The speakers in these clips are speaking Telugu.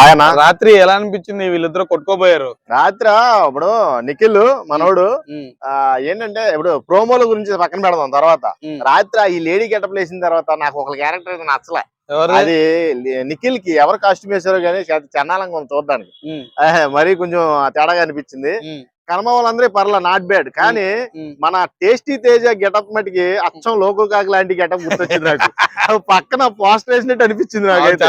ఆయన రాత్రి ఎలా అనిపించింది? వీళ్ళిద్దరు కొట్టుకోపోయారు రాత్రి. ఇప్పుడు నిఖిల్ మనోడు ఏంటంటే ఇప్పుడు ప్రోమోల గురించి పక్కన పెడదాం తర్వాత. రాత్రి ఈ లేడీ గెటప్ వేసిన తర్వాత నాకు ఒక క్యారెక్టర్ అయితే నచ్చలే. అది నిఖిల్ కి ఎవరు కాస్ట్యూమ్ వేసారో కానీ చండాలంగా ఉంది చూడడానికి. మరి కొంచెం తేడాగా అనిపించింది. కర్మ వాళ్ళందరూ పర్లా నాట్ బ్యాడ్. కానీ మన టేస్టీ తేజ గెటప్ మటుకి అచ్చం లోకో కాకి లాంటి గెటప్ గుర్తొచ్చింది నాకు. పక్కన పోస్టర్ వేసినట్టు అనిపించింది నాకు.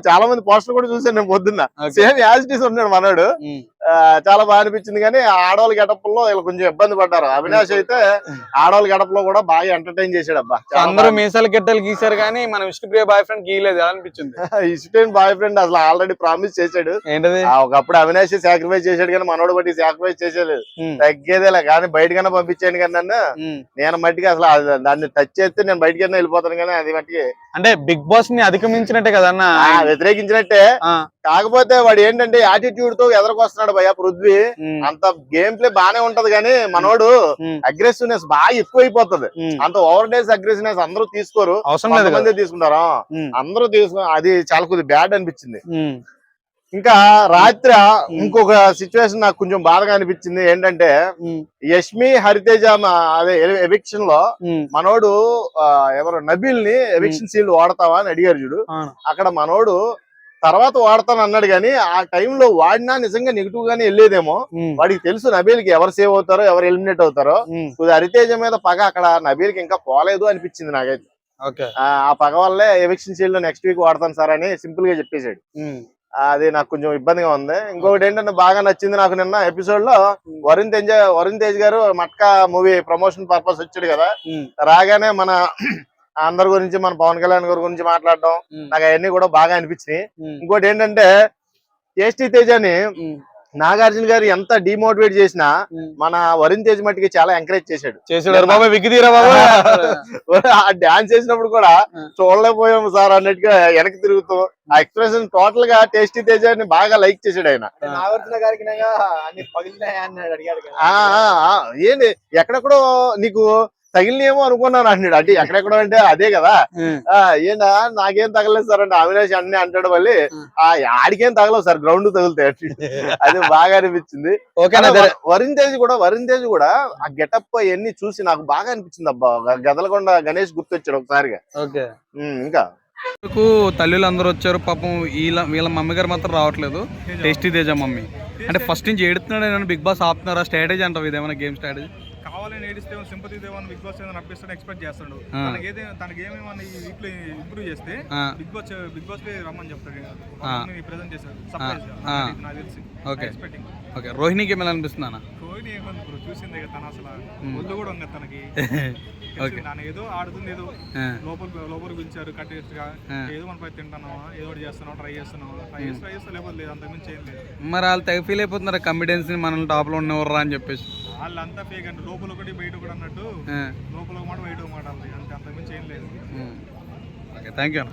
చాలా మంది పోస్టర్ కూడా చూసాను నేను పొద్దున్న. సేమ్ యాజ్ ఇట్ ఈస్ ఉన్నాడు మనోడు. చాలా బాగా అనిపించింది. కానీ ఆడవాళ్ళ గెటప్ లో వీళ్ళు కొంచెం ఇబ్బంది పడ్డారు. అవినాష్ అయితే ఆడవాళ్ళ గెటప్ లో కూడా బాగా ఎంటర్టైన్ చేశాడు. అబ్బా అందరూ మీసాలు గిట్టలు గీసారు కానీ మన విష్ణుప్రియ బాయ్ ఫ్రెండ్ గీయలేదు అనిపించింది. ఇష్టం బాయ్ ఫ్రెండ్ అసలు ఆల్రెడీ ప్రామిస్ చేశాడు. ఏంటది? ఒకప్పుడు అవినాష్ సాక్రిఫైస్ చేశాడు కానీ మనోడు బట్టి సాక్రిఫైస్ చేసేలేదు. తగ్గేదేలే. కానీ బయటకన్నా పంపించాను కానీ నన్ను నేను మట్టికి అసలు దాన్ని టచ్ చేస్తే నేను బయటకన్నా వెళ్ళిపోతాను. కానీ అది మట్టికి అంటే బిగ్ బాస్ ని అధిగమించినట్టే కదన్నా, వ్యతిరేకించినట్టే. కాకపోతే వాడు ఏంటంటే యాటిట్యూడ్ తో ఎదరకొస్తున్నాడు భయ్యా పృథ్వీ. అంత గేమ్ ప్లే బానే ఉంటది కానీ మనోడు అగ్రెసివ్నెస్ బాగా ఎక్కువైపోతుంది. అంత ఓవర్ డేస్ అగ్రెసివ్నెస్ అందరూ తీసుకోరు, కొంతమంది తీసుకుంటారు. అందరూ అది చాలా కొద్దిగా బ్యాడ్ అనిపించింది. ఇంకా రాత్రి ఇంకొక సిచ్యువేషన్ నాకు కొంచెం బాధగా అనిపించింది. ఏంటంటే యష్మి హరితేజ అదే ఎవిక్షన్ లో మనోడు ఎవరు నబీల్ ని ఎవిక్షన్ సీల్డ్ వాడతావా అని అడిగారు చూడు. అక్కడ మనోడు తర్వాత వాడతాను అన్నాడు కానీ ఆ టైంలో వాడినా నిజంగా నెగిటివ్ గానే వెళ్ళేదేమో. వాడికి తెలుసు నబీల్ కి ఎవరు సేవ్ అవుతారో ఎవరు ఎలిమినేట్ అవుతారో. హరితేజ మీద పగ అక్కడ నబీల్ కి ఇంకా పోలేదు అనిపించింది నాకైతే. ఆ పగ వల్లే ఎవిక్షన్ సీల్డ్ నెక్స్ట్ వీక్ వాడతాను సార్ అని సింపుల్ గా చెప్పేశాడు. అది నాకు కొంచెం ఇబ్బందిగా ఉంది. ఇంకొకటి ఏంటంటే బాగా నచ్చింది నాకు నిన్న ఎపిసోడ్ లో వరుణ్ తేజ్ గారు మట్కా మూవీ ప్రమోషన్ పర్పస్ వచ్చాడు కదా. రాగానే మన అందరి గురించి మన పవన్ కళ్యాణ్ గారి గురించి మాట్లాడడం నాకు అవన్నీ కూడా బాగా అనిపించినాయి. ఇంకోటి ఏంటంటే టేస్టీ తేజని నాగార్జున గారు ఎంత డిమోటివేట్ చేసినా మన వరుణ్ తేజ్ మట్టికి చాలా ఎంకరేజ్ చేశాడు. ఆ డాన్స్ చేసినప్పుడు కూడా చూడలేకపోయాము సార్ అన్నట్టుగా వెనక్కి తిరుగుతూ ఆ ఎక్స్ప్రెషన్ టోటల్ గా టేస్టీ తేజని బాగా లైక్ చేశాడు ఆయన. నాగార్జున గారికి ఏంటి ఎక్కడెక్కడో నీకు తగిలినేమో అనుకున్నాను అంటున్నాడు. అంటే ఎక్కడెక్కడో అంటే అదే కదా. ఏంటా నాకేం తగలేదు సార్ అంటే అవినాష్ అన్ని అంటాడు. మళ్ళీ ఆడికేం తగలవు సార్ గ్రౌండ్ తగులుతాయి. అది బాగా అనిపించింది. వరుణ్ తేజ్ కూడా ఆ గెటప్ అవన్నీ చూసి నాకు బాగా అనిపించింది. అబ్బా గదలకొండ గణేష్ గుర్తొచ్చాడు ఒకసారిగా. ఇంకా తల్లులు అందరూ వచ్చారు పాపం. వీళ్ళ మమ్మీ గారు మాత్రం రావట్లేదు. టేస్టీ తేజ మమ్మీ అంటే ఫస్ట్ నుంచి ఏడుతున్నాడు. బిగ్ బాస్ ఆపుతున్నారా? స్ట్రాటజీ అంటావు ఇదేమన్నా గేమ్ స్ట్రాటజీ? కావాలని ఏడిస్తే సింపతి దేవాన్ని బిగ్ బాస్ ఏదైనా అప్పిస్తాడు ఎక్స్పెక్ట్ చేస్తాడు. తనకి ఏమేమన్నా ఈ వీక్ లో ఇంప్రూవ్ చేస్తే బిగ్ బాస్ రమ్మని చెప్తాడు. ప్రెజెంట్ చేశారు సర్ప్రైజ్ నాకు తెలిసి ఎక్స్పెక్టింగ్. ఓకే, రోహిణికి ఏమైనా అనిపిస్తుందా? రోహిణి ఏమని చూసింది కదా తను అసలు ఒళ్ళు కూడా ఉంది తనకి. నన్ను ఏదో ఆడుతుంది, ఏదో లోపలికి పిలిచారు కట్టేస్ట్ గా ఏదో మనపై తింటున్నావా, ఏదో చేస్తున్నావు, ట్రై చేస్తే లేకపోతే లేదు, అంతకుమించి ఏం లేదు. మరి వాళ్ళు తెగ ఫీల్ అయిపోతున్నారు కమిడెన్స్ ని మనల్ని టాప్ లో ఉన్నవర్రా అని చెప్పేసి. వాళ్ళంతా ఫేక్ అంటే లోపల ఒకటి బయట ఒకటి అన్నట్టు. లోపల ఒక మాట బయట ఒక మాట అంతే, అంతకుమించి ఏం లేదు. Okay, thank you.